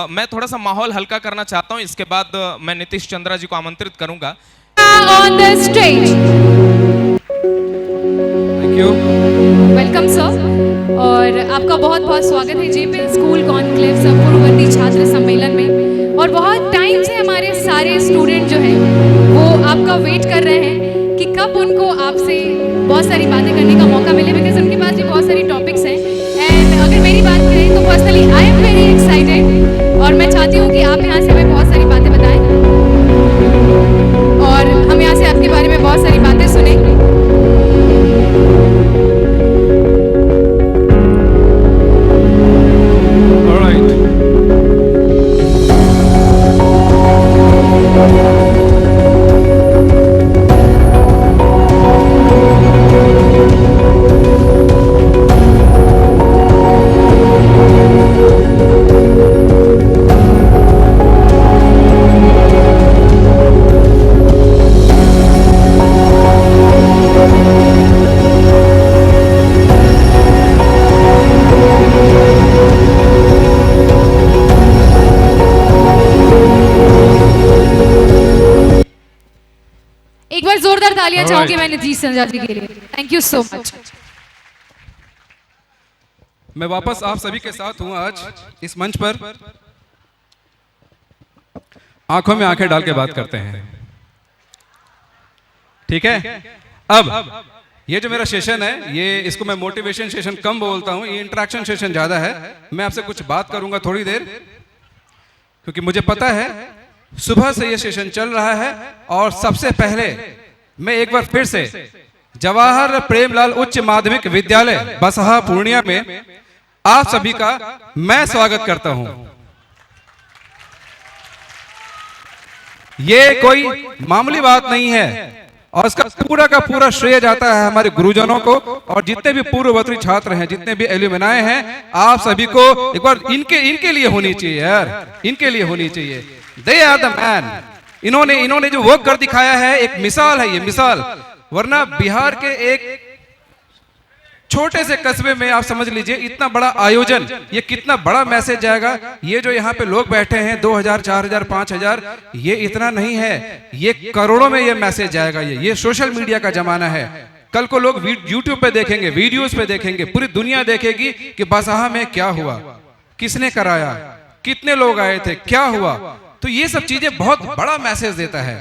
मैं थोड़ा सा माहौल हल्का करना चाहता हूं, इसके बाद मैं नीतीश चंद्रा जी को आमंत्रित करूंगा। On the stage. Thank you. Welcome sir, और आपका बहुत बहुत स्वागत है जेपी स्कूल कॉन्क्लेव पूर्ववर्ती छात्र सम्मेलन में। और बहुत टाइम से हमारे सारे स्टूडेंट जो हैं वो आपका वेट कर रहे हैं कि कब उनको आपसे बहुत सारी बातें करने का मौका मिले, बिकॉज उनके पास भी बहुत सारी टॉपिक्स हैं। एंड अगर मेरी बात करें तो personally I am very excited, और मैं चाहती हूँ कि आप यहाँ से हमें बहुत सारी बातें बताएं और हम यहाँ से आपके बारे में बहुत सारी बातें सुने। एक बार जोरदार तालियां चाहूंगी मैं नीतीश चंद्रा जी के लिए। Thank you so much. मैं वापस आप सभी के साथ हूं आज इस मंच पर। आंखों में आंखें डाल के बात करते हैं, ठीक है। अब ये जो मेरा सेशन है, ये इसको मैं मोटिवेशन सेशन कम बोलता हूं, ये इंटरेक्शन सेशन ज्यादा है। मैं आपसे कुछ बात करूंगा थोड़ी देर, क्योंकि मुझे पता है सुबह से ये सेशन चल रहा है। और सबसे पहले मैं एक बार फिर से जवाहर प्रेमलाल उच्च माध्यमिक विद्यालय बसहा पूर्णिया में आप सभी का मैं स्वागत करता हूं। ये कोई मामूली बात नहीं है, और इसका पूरा का पूरा श्रेय जाता है हमारे गुरुजनों को, और जितने भी पूर्ववर्ती छात्र हैं, जितने भी एल्यूमिनाई हैं, आप सभी को एक बार इनके लिए होनी चाहिए यार, इनके लिए होनी चाहिए। They are the man. इन्होंने जो वर्क कर दिखाया है, एक मिसाल है ये, मिसाल। वरना बिहार के एक छोटे से कस्बे में आप समझ लीजिए इतना बड़ा आयोजन, ये कितना बड़ा मैसेज जाएगा। ये जो यहाँ पे लोग बैठे हैं 2000, 4000, 5000, ये इतना नहीं है, ये करोड़ों में ये मैसेज जाएगा। ये सोशल मीडिया का जमाना है। कल को लोग यूट्यूब पे देखेंगे, वीडियोस पे देखेंगे, पूरी दुनिया देखेगी कि बसहा में क्या हुआ, किसने कराया, कितने लोग आए थे, क्या हुआ। तो ये सब चीजें बहुत बड़ा मैसेज देता है।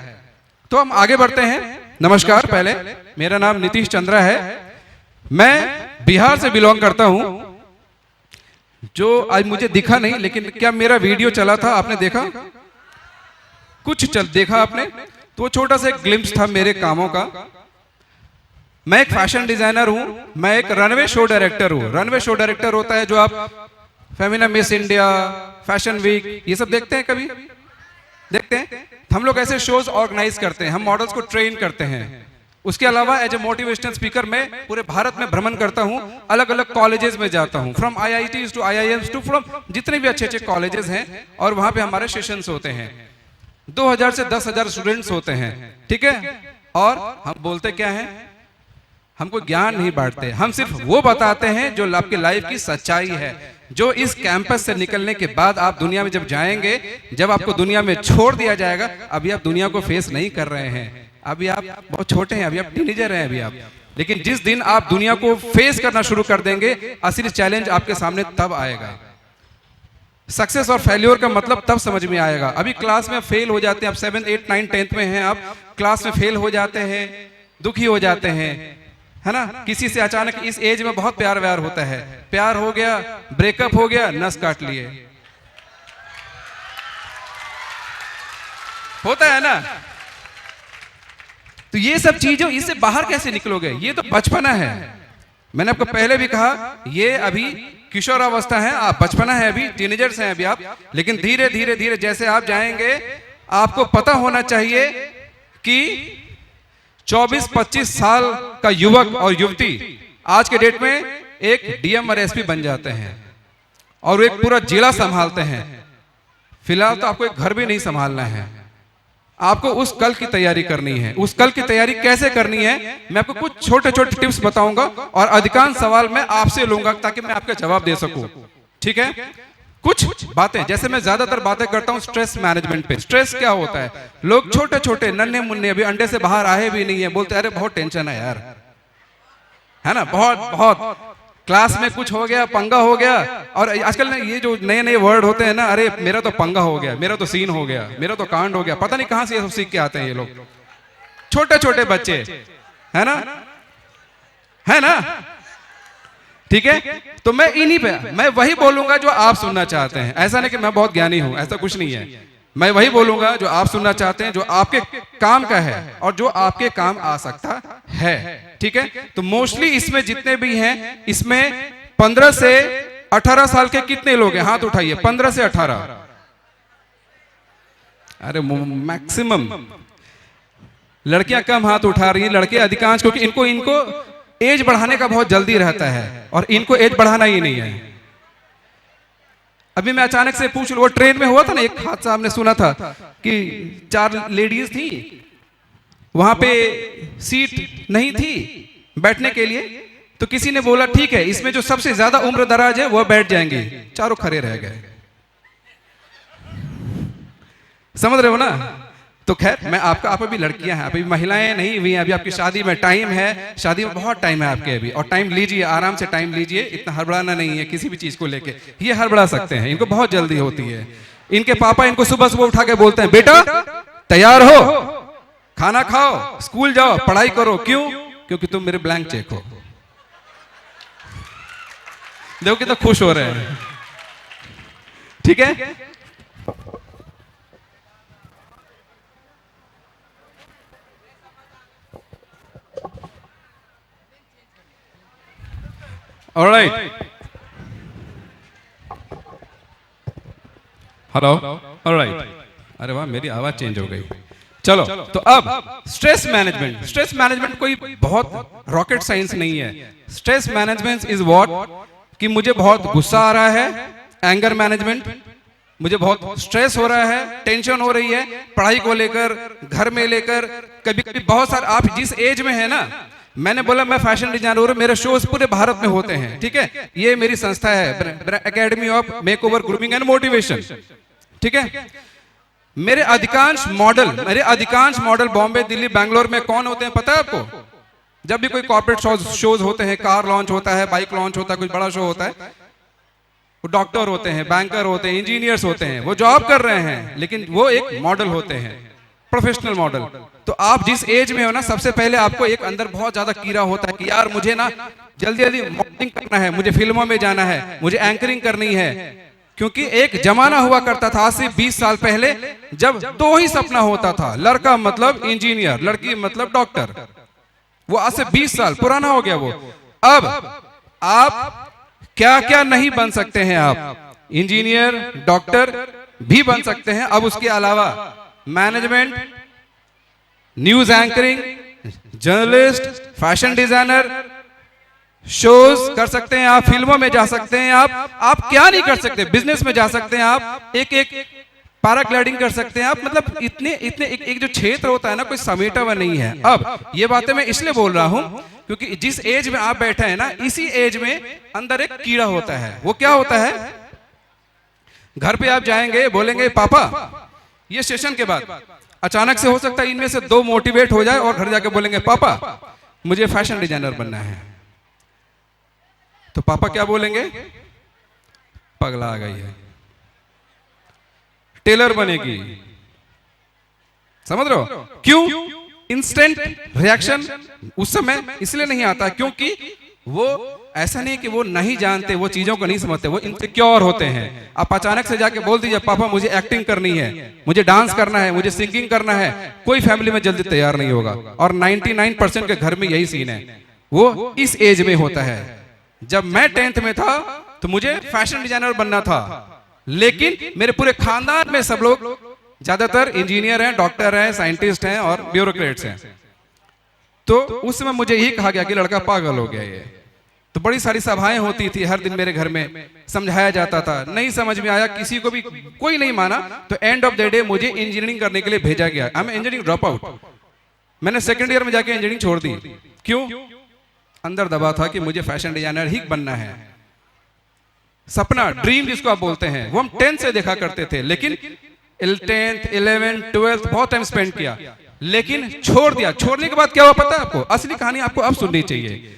तो हम आगे बढ़ते हैं। नमस्कार, पहले मेरा नाम नीतीश चंद्रा है, मैं बिहार से बिलोंग करता हूं। जो आज मुझे दिखा नहीं, लेकिन क्या मेरा वीडियो चला था, आपने देखा? कुछ देखा आपने? तो छोटा सा एक ग्लिम्स था मेरे कामों का। मैं एक फैशन डिजाइनर हूं, मैं एक रनवे शो डायरेक्टर हूं। रनवे शो डायरेक्टर होता है जो आप Femina Miss India, fashion week, ये सब देखते हैं, कभी देखते हैं? हम लोग ऐसे शोज ऑर्गेनाइज करते हैं, हम मॉडल्स को ट्रेन करते हैं। उसके अलावा एज ए मोटिवेशनल स्पीकर मैं पूरे भारत में भ्रमण करता हूं, अलग अलग कॉलेजेस में जाता हूं, from IITs to IIMs to from जितने भी अच्छे अच्छे कॉलेजेस हैं, और वहां पे हमारे सेशंस होते हैं। 2000 से 10,000 स्टूडेंट्स होते हैं, ठीक है। और हम बोलते क्या है, हमको ज्ञान नहीं बांटते, हम सिर्फ वो बताते हैं जो आपकी लाइफ की सच्चाई है, जो इस कैंपस से निकलने के बाद आप दुनिया में जब जाएंगे, जब आपको दुनिया में छोड़ दिया जाएगा। अभी आप दुनिया को फेस नहीं कर रहे हैं, अभी आप बहुत छोटे हैं, अभी आप टीनेजर हैं अभी आप। लेकिन जिस दिन आप दुनिया को फेस करना शुरू कर देंगे, असली चैलेंज आपके सामने तब आएगा। सक्सेस और फेल्योर का मतलब तब समझ में आएगा। अभी क्लास में फेल हो जाते हैं, आप 7, 8, 9, 10th में हैं, आप क्लास में फेल हो जाते हैं, दुखी हो जाते हैं, है ना। किसी से अचानक इस एज में बहुत प्यार व्यार होता है, प्यार हो गया, ब्रेकअप हो गया, नस काट लिए, होता है ना। तो ये सब चीजों, इससे बाहर कैसे निकलोगे? ये तो बचपना है। मैंने आपको पहले भी कहा, ये अभी किशोरावस्था है, आप बचपना है, अभी टीनेजर्स हैं अभी आप। लेकिन धीरे धीरे धीरे जैसे आप जाएंगे, आपको पता होना चाहिए कि 24-25 साल का युवक और युवती आज के डेट में एक DM और SP बन जाते हैं, और एक पूरा जिला संभालते हैं। फिलहाल तो आपको एक घर भी नहीं संभालना है, आपको उस कल की तैयारी करनी है। उस कल की तैयारी कैसे करनी है, मैं आपको कुछ छोटे छोटे टिप्स बताऊंगा, और अधिकांश सवाल मैं आपसे लूंगा ताकि मैं आपका जवाब दे सकूं, ठीक है। कुछ बातें, जैसे मैं ज्यादातर बातें करता हूं स्ट्रेस मैनेजमेंट पे। स्ट्रेस क्या होता है? लोग छोटे छोटे नन्हे मुन्ने अभी अंडे से बाहर आए भी नहीं है, बोलते अरे बहुत टेंशन है यार, है ना, बहुत बहुत क्लास में कुछ हो गया, पंगा हो गया। और आजकल ये जो नए नए वर्ड होते हैं ना, अरे मेरा तो पंगा हो गया, मेरा तो सीन हो गया, मेरा तो कांड हो गया, पता नहीं कहां से ये सब सीख के आते हैं ये लोग, छोटे छोटे बच्चे, है ना, है ना। ठीक है, तो मैं इन्हीं पे मैं वही बोलूंगा जो आप सुनना चाहते हैं। ऐसा नहीं कि मैं बहुत ज्ञानी हूं, ऐसा कुछ नहीं है। मैं वही बोलूंगा जो आप सुनना चाहते हैं, जो आपके काम का है और जो आपके काम आ सकता है। ठीक है, तो मोस्टली इसमें जितने भी हैं, इसमें 15 से 18 साल के कितने लोग हैं? हाथ उठाइए। 15 से 18, अरे मैक्सिमम लड़कियां कम हाथ उठा रही हैं, लड़के अधिकांश, क्योंकि इनको एज बढ़ाने का बहुत जल्दी रहता है और इनको एज बढ़ाना ही नहीं है। अभी मैं अचानक से पूछ लूं, वो ट्रेन में हुआ था ना एक हादसा, हमने सुना था कि 4 लेडीज थी, वहां पे सीट नहीं थी बैठने के लिए, तो किसी ने बोला ठीक है, इसमें जो सबसे ज्यादा उम्र दराज है वो बैठ जाएंगे, चारों खड़े रह गए। समझ रहे हो ना? तो खैर, मैं आपका, आप अभी लड़कियां हैं, अभी महिलाएं नहीं हुई हैं, अभी आपकी शादी में टाइम है, शादी में बहुत टाइम है आपके अभी, और टाइम लीजिए, आराम से टाइम लीजिए, इतना हड़बड़ाना नहीं है किसी भी चीज को लेके। ये हड़बड़ा सकते हैं, इनको बहुत जल्दी होती है। इनके पापा इनको सुबह सुबह उठा के बोलते हैं, बेटा तैयार हो, खाना खाओ, स्कूल जाओ, पढ़ाई करो। क्यों? क्योंकि तुम मेरे ब्लैंक चेक हो। देखो कितना खुश हो रहे हैं। ठीक है, ऑलराइट, हेलो, ऑलराइट, अरे वाह, मेरी आवाज चेंज हो गई। चलो, तो अब स्ट्रेस मैनेजमेंट। स्ट्रेस मैनेजमेंट कोई बहुत रॉकेट साइंस नहीं है। स्ट्रेस मैनेजमेंट इज व्हाट, कि मुझे बहुत गुस्सा आ रहा है, एंगर मैनेजमेंट, मुझे बहुत स्ट्रेस हो रहा है, टेंशन हो रही है, पढ़ाई को लेकर, घर में लेकर, कभी कभी बहुत सारे, आप जिस एज में है ना, मैंने बोला मैं फैशन डिजाइनर हूं, मेरे शोज पूरे भारत में होते हैं। ठीक है, ये मेरी संस्था है, academy of makeover grooming and motivation. ठीक है, मेरे अधिकांश मॉडल बॉम्बे, दिल्ली, बैंगलोर में कौन होते हैं पता है आपको? जब भी कोई कॉर्पोरेट शोज होते हैं, कार लॉन्च होता है, बाइक लॉन्च होता है, कुछ बड़ा शो होता है, वो डॉक्टर होते हैं, बैंकर होते हैं, इंजीनियर्स होते हैं, वो जॉब कर रहे हैं, लेकिन वो एक मॉडल होते हैं, प्रोफेशनल मॉडल। तो आप जिस एज में हो ना, सबसे पहले आपको एक अंदर बहुत ज्यादा कीड़ा होता है कि यार मुझे ना जल्दी जल्दी मॉडलिंग करना है, मुझे फिल्मों में जाना है, मुझे एंकरिंग करनी है। क्योंकि एक जमाना हुआ करता था आज से 20 साल पहले, जब 2 ही सपना होता था, लड़का मतलब इंजीनियर, लड़की मतलब डॉक्टर। वो आज से 20 साल पुराना हो गया वो। अब आप क्या क्या नहीं बन सकते हैं? आप इंजीनियर, डॉक्टर भी बन सकते हैं। अब उसके अलावा management, news anchoring, journalist, fashion designer, shows कर सकते हैं आप, फिल्मों में जा सकते हैं आप क्या नहीं कर सकते? बिजनेस में जा सकते हैं आप, एक पैराग्लाइडिंग कर सकते हैं आप। मतलब इतने एक जो क्षेत्र होता है ना, कोई समेटा हुआ नहीं है। अब ये बातें मैं इसलिए बोल रहा हूं क्योंकि जिस एज में आप बैठे हैं ना, इसी एज में अंदर एक कीड़ा होता है। वो क्या होता है? घर पे आप जाएंगे, बोलेंगे पापा, ये सेशन के बाद अचानक से हो सकता है इनमें से 2 मोटिवेट हो जाए और घर जाके बोलेंगे पापा मुझे फैशन डिजाइनर बनना है। तो पापा क्या बोलेंगे? पगला आ गई है, टेलर बनेगी। समझ रहे हो? क्यों? इंस्टेंट रिएक्शन उस समय इसलिए नहीं आता क्योंकि वो ऐसा नहीं कि वो नहीं जानते, वो चीजों को नहीं समझते, वो इनसिक्योर होते हैं। आप अचानक से जाके बोल दीजिए पापा मुझे एक्टिंग करनी है, मुझे डांस करना है, मुझे सिंगिंग करना है, कोई फैमिली में जल्दी तैयार नहीं होगा। और 99% के घर में यही सीन है। वो इस एज में होता है। जब मैं 10th में था तो मुझे फैशन डिजाइनर बनना था, लेकिन मेरे पूरे खानदान में सब लोग ज्यादातर इंजीनियर हैं, डॉक्टर हैं, साइंटिस्ट हैं और ब्यूरोक्रेट्स हैं। तो उस समय मुझे यही कहा गया कि लड़का पागल हो गया ये। तो बड़ी सारी सभाएं होती थी हर दिन मेरे घर में, समझाया जाता था, नहीं समझ में आया, किसी को भी कोई नहीं माना। तो एंड ऑफ द डे मुझे इंजीनियरिंग करने के लिए भेजा गया। I am engineering drop out. मैंने सेकंड ईयर में जाके इंजीनियरिंग छोड़ दी। क्यों? अंदर दबा था कि मुझे फैशन डिजाइनर ही बनना है। सपना, ड्रीम जिसको आप बोलते हैं, वो हम 10th से देखा करते थे, लेकिन 10th, 11th, 12th बहुत टाइम स्पेंड किया, लेकिन छोड़ दिया। छोड़ने के बाद क्या हुआ पता है आपको? असली कहानी आपको अब सुननी चाहिए।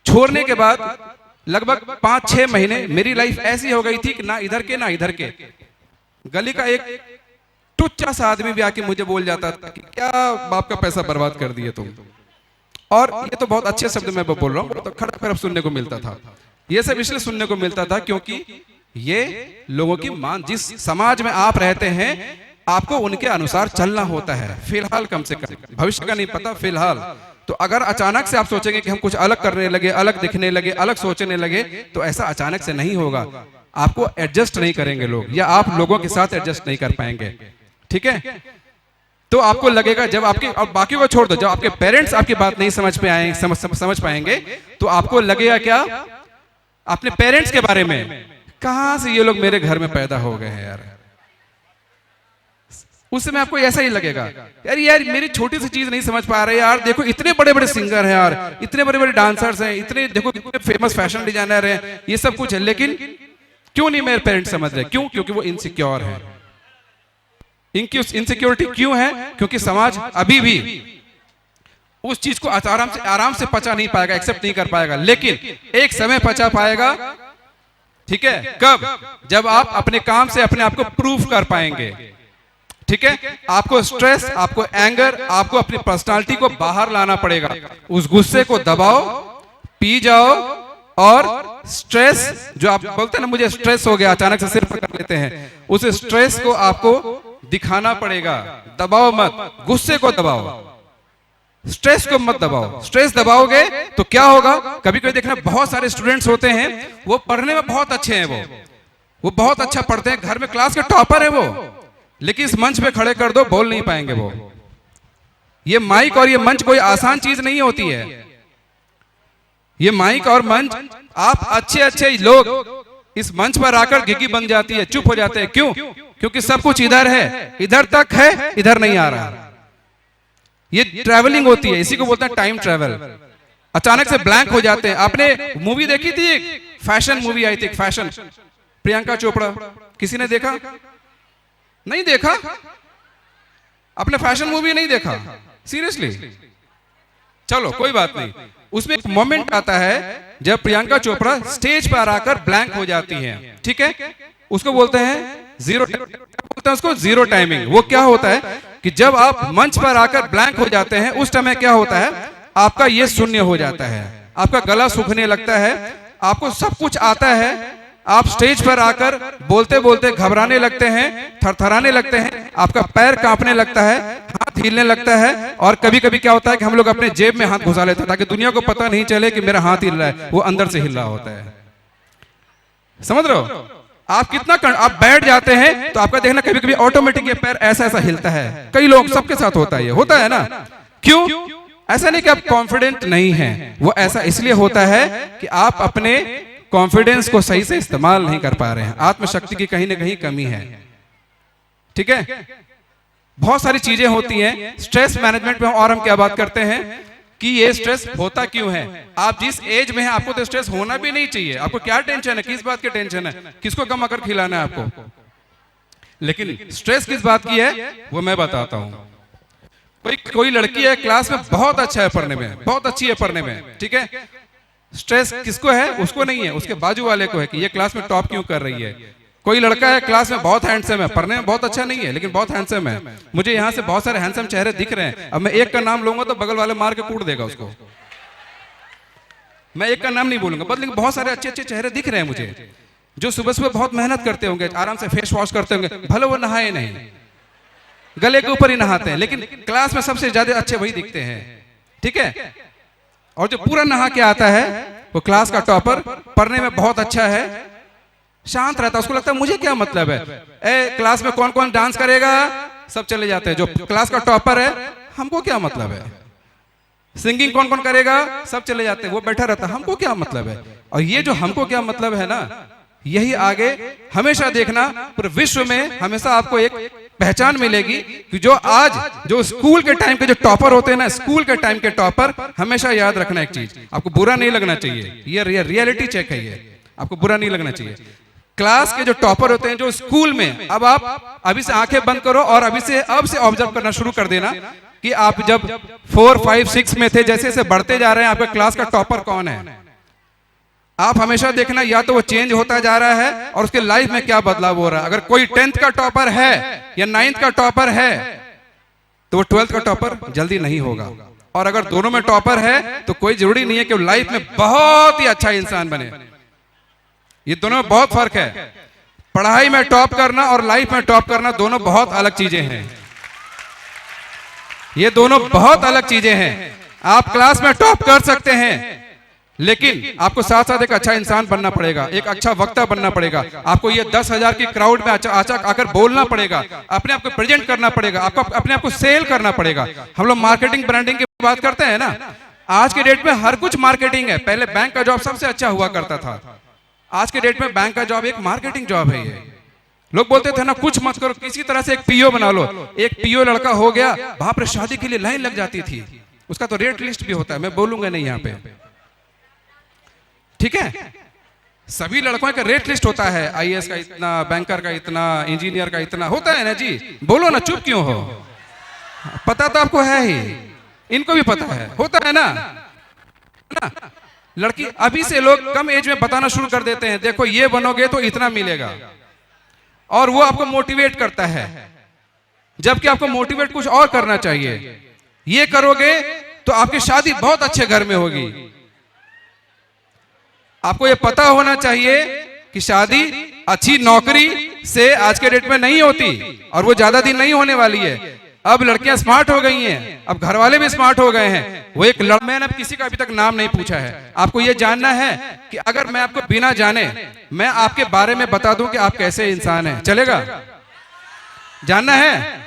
छोड़ने के बाद लगभग 5-6 महीने मेरी लाइफ ऐसी हो गई थी कि ना इधर के ना इधर के। गली का एक टुच्चा सा आदमी भी आके मुझे बोल जाता था कि क्या बाप का पैसा बर्बाद कर दिए तुम। और ये तो बहुत अच्छे शब्द में बोल रहा हूँ, तो खड़ा खराब सुनने को मिलता था। ये सब इसलिए सुनने को मिलता था क्योंकि ये लोगों की मान, जिस समाज में आप रहते हैं आपको उनके अनुसार चलना होता है फिलहाल, कम से कम, भविष्य का नहीं पता, फिलहाल। तो अगर अचानक से आप सोचेंगे कि हम कुछ अलग करने लगे, अलग दिखने लगे, अलग सोचने लगे, तो ऐसा अचानक से नहीं होगा। आपको एडजस्ट नहीं करेंगे लोग, या आप लोगों के साथ एडजस्ट नहीं कर पाएंगे, ठीक है? तो आपको लगेगा जब आपके, और बाकी को छोड़ दो, जब आपके पेरेंट्स आपकी बात नहीं समझ पाएंगे तो आपको लगेगा क्या अपने पेरेंट्स के बारे में, कहां से ये लोग मेरे घर में पैदा हो गए हैं यार। उस समय आपको ऐसा ही लगेगा, यार मेरी छोटी सी चीज नहीं समझ पा रहे यार, देखो इतने बड़े बड़े सिंगर हैं यार, इतने बड़े बड़े डांसर्स हैं, इतने देखो इतने फेमस फैशन डिजाइनर हैं, ये सब कुछ है, लेकिन क्यों नहीं मेरे पेरेंट्स समझ रहे? क्यों? क्योंकि वो इनसिक्योर है। इनकी इनसिक्योरिटी क्यों है? क्योंकि समाज अभी भी उस चीज को आराम से पचा नहीं पाएगा, एक्सेप्ट नहीं कर पाएगा, लेकिन एक समय पचा पाएगा, ठीक है? कब? जब आप अपने काम से अपने आप को प्रूव कर पाएंगे, ठीक है? आपको स्ट्रेस, आपको एंगर, आपको अपनी पर्सनालिटी को बाहर लाना पड़ेगा। उस गुस्से को दबाओ, पी जाओ, और स्ट्रेस जो आप बोलते हैं ना, मुझे स्ट्रेस हो गया, अचानक से सिर पकड़ लेते हैं, उस स्ट्रेस को आपको दिखाना पड़ेगा। दबाओ मत, गुस्से को दबाओ, स्ट्रेस को मत दबाओ। स्ट्रेस दबाओगे तो क्या होगा? कभी कभी देखना, बहुत सारे स्टूडेंट्स होते हैं, वो पढ़ने में बहुत अच्छे हैं, वो बहुत अच्छा पढ़ते हैं, घर में क्लास के टॉपर है वो, लेकिन इस मंच पे खड़े कर दो, बोल नहीं पाएंगे वो। ये माइक और ये मंच कोई आसान चीज नहीं होती है। ये माइक और मंच, आप अच्छे लोग इस मंच पर आकर घिघी बन जाती है, चुप हो जाते हैं। क्यों? क्योंकि सब कुछ इधर है, इधर तक है, इधर नहीं आ रहा। ये ट्रैवलिंग होती है, इसी को बोलते हैं टाइम ट्रैवल। अचानक से ब्लैंक हो जाते हैं। आपने मूवी देखी थी, एक फैशन मूवी आई थी, फैशन, प्रियंका चोपड़ा, किसी ने देखा? नहीं देखा? आपने फैशन मूवी नहीं देखा? सीरियसली? चलो कोई बात नहीं। उसमें एक मोमेंट आता है जब प्रियंका चोपड़ा स्टेज पर आकर ब्लैंक हो जाती हैं, ठीक है? उसको बोलते हैं जीरो, बोलते हैं उसको जीरो टाइमिंग। वो क्या होता है कि जब आप मंच पर आकर ब्लैंक हो जाते हैं, उस समय क्या होता है, आपका ये शून्य हो जाता है, आपका गला सूखने लगता है, आपको सब कुछ आता है, आप स्टेज पर आकर बोलते बोलते घबराने लगते हैं, थरथराने लगते हैं, आपका पैर कांपने लगता है, हाथ हिलने लगता है, और कभी कभी क्या होता है कि हम लोग अपने जेब में हाथ घुसा लेते हैं ताकि दुनिया को पता नहीं चले कि मेरा हाथ हिल रहा है, वो अंदर से हिल रहा होता है। समझ रहे हो? आप कितना आप बैठ जाते हैं तो आपका देखना कभी कभी ऑटोमेटिक ये पैर ऐसा ऐसा हिलता है। कई लोग, सबके साथ होता है, ये होता है ना? क्यों? ऐसा नहीं कि आप कॉन्फिडेंट नहीं हैं, वो ऐसा इसलिए होता है कि आप अपने कॉन्फिडेंस को सही से इस्तेमाल नहीं कर पा रहे हैं, आत्मशक्ति की कहीं ना कहीं कमी है, ठीक है? बहुत सारी चीजें होती हैं स्ट्रेस मैनेजमेंट में, और हम क्या बात करते हैं कि ये स्ट्रेस होता क्यों है। आप जिस एज में हैं आपको तो स्ट्रेस होना भी नहीं चाहिए। आपको क्या टेंशन है? किस बात की टेंशन है? किसको कम अकर खिलाना है आपको? लेकिन स्ट्रेस किस बात की है वो मैं बताता हूं। कोई लड़की है क्लास में, बहुत अच्छा है पढ़ने में, बहुत अच्छी है पढ़ने में, ठीक है? स्ट्रेस किसको है? उसको नहीं है, उसके बाजू वाले को है कि ये क्लास में टॉप क्यों कर रही है। कोई लड़का है क्लास में, बहुत हैंडसम है, पढ़ने में बहुत अच्छा नहीं है लेकिन बहुत हैंडसम है। मुझे यहाँ से बहुत सारे हैंडसम चेहरे दिख रहे हैं। अब मैं एक का नाम लूंगा तो बगल वाले मार के कूट देगा उसको। मैं एक का नाम नहीं बोलूंगा, बस लेकिन बहुत सारे अच्छे अच्छे चेहरे दिख रहे हैं मुझे, जो सुबह सुबह बहुत मेहनत करते होंगे, आराम से फेस वॉश करते होंगे, भले वो नहाए नहीं, गले के ऊपर ही नहाते हैं, लेकिन क्लास में सबसे ज्यादा अच्छे वही दिखते हैं, ठीक है? और जो पूरा नहा के आता है वो क्लास का टॉपर, पढ़ने में बहुत अच्छा है, शांत रहता है, उसको लगता है मुझे क्या मतलब है, क्लास में कौन कौन डांस करेगा, सब चले जाते हैं। जो क्लास का टॉपर है, हमको क्या मतलब है, सिंगिंग कौन कौन करेगा, सब चले जाते हैं, वो बैठा रहता है, हमको क्या मतलब है। और ये जो हमको क्या मतलब है ना, यही आगे हमेशा देखना, पूरे विश्व में हमेशा आपको एक पहचान मिलेगी कि जो आज जो स्कूल के टाइम के जो टॉपर होते हैं ना, स्कूल के टाइम के टॉपर, हमेशा याद रखना एक चीज, आपको बुरा नहीं लगना चाहिए, ये रियलिटी चेक है, ये आपको बुरा नहीं लगना चाहिए। क्लास के जो टॉपर होते हैं जो स्कूल में, अब आप अभी से आंखें बंद करो और अभी से अब से ऑब्जर्व करना शुरू कर देना कि आप जब 4, 5, 6 में थे, जैसे जैसे बढ़ते जा रहे हैं आपके क्लास का टॉपर कौन है। आप हमेशा देखना या तो वो चेंज होता जा रहा है और उसके लाइफ में क्या बदलाव हो रहा है। अगर कोई 10th का टॉपर है या 9th का टॉपर है तो वो 12th का टॉपर जल्दी नहीं होगा, और अगर दोनों में टॉपर है तो कोई जरूरी नहीं है कि वो लाइफ में बहुत ही अच्छा इंसान बने। ये दोनों में बहुत फर्क है। पढ़ाई में टॉप करना और लाइफ में टॉप करना दोनों बहुत अलग चीजें हैं। ये दोनों बहुत अलग चीजें हैं। आप क्लास में टॉप कर सकते हैं, लेकिन आपको साथ साथ एक अच्छा इंसान बनना पड़ेगा, एक अच्छा वक्ता बनना पड़ेगा। आपको ये 10,000 की क्राउड में अचानक आकर बोलना पड़ेगा, अपने आप को प्रेजेंट करना पड़ेगा, आपको अपने आप को सेल करना पड़ेगा। हम लोग मार्केटिंग ब्रांडिंग की बात करते हैं ना, आज के डेट में हर कुछ मार्केटिंग है। पहले बैंक का जॉब सबसे अच्छा हुआ करता था, आज के डेट में बैंक का जॉब एक मार्केटिंग जॉब है। ये लोग बोलते थे ना कुछ मत करो, किसी तरह से एक पीओ बना लो। एक पीओ लड़का हो गया, वहां पर शादी के लिए लाइन लग जाती थी, उसका तो रेट लिस्ट भी होता है, मैं बोलूंगा नहीं यहाँ पे, ठीक है। सभी लड़कों का रेट लिस्ट होता है, आईएएस का इतना, बैंकर का इतना, इंजीनियर का इतना होता है ना जी। बोलो ना, चुप क्यों हो, पता तो आपको है ही, इनको भी पता है, होता है ना। लड़की अभी से लोग कम एज में बताना शुरू कर देते हैं, देखो ये बनोगे तो इतना मिलेगा, और वो आपको मोटिवेट करता है, जबकि आपको मोटिवेट कुछ और करना चाहिए। ये करोगे तो आपकी शादी बहुत अच्छे घर में होगी। आपको ये पता होना चाहिए कि शादी अच्छी नौकरी से आज के डेट में नहीं होती, और वो ज्यादा दिन नहीं होने वाली है। अब लड़कियां स्मार्ट हो गई हैं, अब घर वाले भी स्मार्ट हो गए हैं। वो एक मैंने अब किसी का अभी तक नाम नहीं पूछा है। आपको ये जानना है कि अगर मैं आपको बिना जाने मैं आपके बारे में बता दूं कि आप कैसे इंसान हैं, चलेगा? जानना है?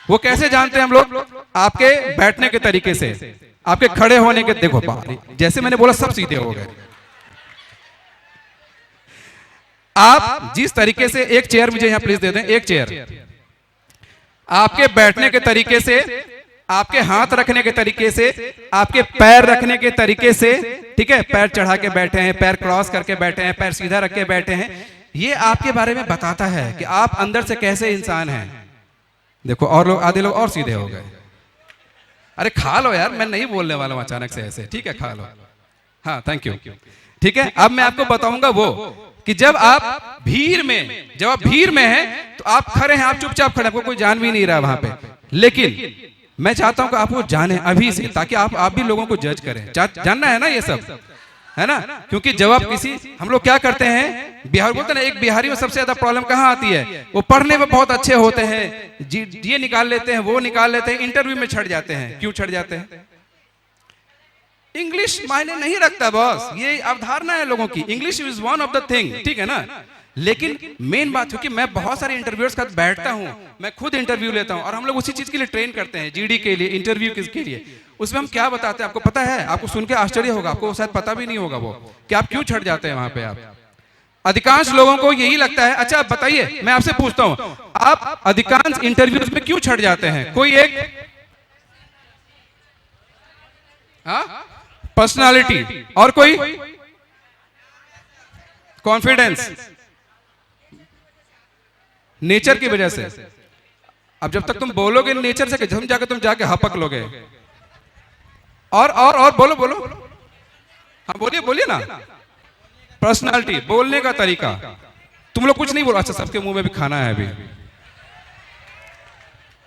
वो कैसे जानते हैं हम लोग? आपके बैठने के तरीके से, आपके खड़े होने के, देखो जैसे मैंने बोला सब सीधे हो गए। आप जिस तरीके से, एक चेयर मुझे यहां प्लीज दे दें, एक चेयर, आपके बैठने के तरीके से, आपके हाथ रखने के तरीके से, आपके पैर रखने के तरीके से, ठीक है, पैर चढ़ा के बैठे हैं, पैर क्रॉस करके बैठे हैं, पैर सीधा रख के बैठे हैं, ये आपके बारे में बताता है कि आप अंदर से कैसे इंसान हैं। देखो और लोग, आधे लोग और सीधे हो गए। अरे खा लो यार, मैं नहीं बोलने वाला हूं अचानक से ऐसे, ठीक है, खा लो। हाँ, थैंक यू, ठीक है। अब मैं आपको बताऊंगा वो कि जब आप भीड़ में हैं तो आप खड़े हैं, आप चुपचाप खड़े, आपको कोई जान भी नहीं रहा वहां पे, लेकिन मैं चाहता हूं कि आप वो जाने अभी से, ताकि आप भी लोगों को जज करें। जानना है ना ये सब, है ना? क्योंकि जब आप किसी, हम लोग क्या करते हैं, बिहार बोलते हैं ना, एक बिहारी में सबसे ज्यादा प्रॉब्लम कहाँ आती है, वो पढ़ने में बहुत अच्छे होते हैं, ये निकाल लेते हैं, वो निकाल लेते हैं, इंटरव्यू में छट जाते हैं। क्यों छट जाते हैं? इंग्लिश मायने नहीं रखता बॉस, ये अवधारणा है लोगों की। English is one of the thing, ठीक है ना, लेकिन मेन बात, क्योंकि मैं बहुत सारे इंटरव्यूअर्स के साथ बैठता हूं, मैं खुद इंटरव्यू लेता हूं, और हम लोग उसी चीज के लिए ट्रेन करते हैं, जीडी के लिए, इंटरव्यू के लिए। उसमें हम क्या बताते हैं आपको पता है? आपको सुन के आश्चर्य होगा, आपको शायद पता भी नहीं होगा वो कि आप क्यों छट जाते हैं वहां पे। आप अधिकांश लोगों को यही लगता है। अच्छा बताइए, मैं आपसे पूछता हूं, आप अधिकांश इंटरव्यूज में क्यों छट जाते हैं? कोई एक पर्सनालिटी, और कोई कॉन्फिडेंस, नेचर की वजह से। अब जब तक तुम बोलोगे नेचर से, तुम जाके हपक लोगे। और बोलो, हाँ बोलिए ना। पर्सनालिटी, बोलने का तरीका, तुम लोग कुछ नहीं बोलो। अच्छा, सबके मुंह में भी खाना है अभी,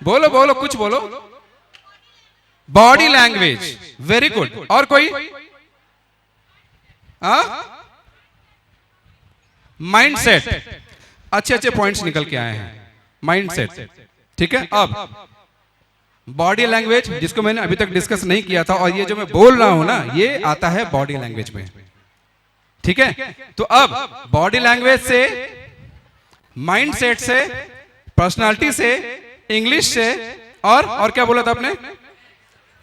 बोलो कुछ बोलो। Body language, very good. और कोई? माइंडसेट, अच्छे पॉइंट्स निकल के आए हैं। माइंडसेट, ठीक है। अब बॉडी लैंग्वेज, जिसको मैंने अभी तक डिस्कस नहीं किया था, और ये जो मैं बोल रहा हूं ना, ये आता है बॉडी लैंग्वेज में, ठीक है। तो अब बॉडी लैंग्वेज से, माइंडसेट से, पर्सनालिटी से, इंग्लिश से, और क्या बोला था आपने?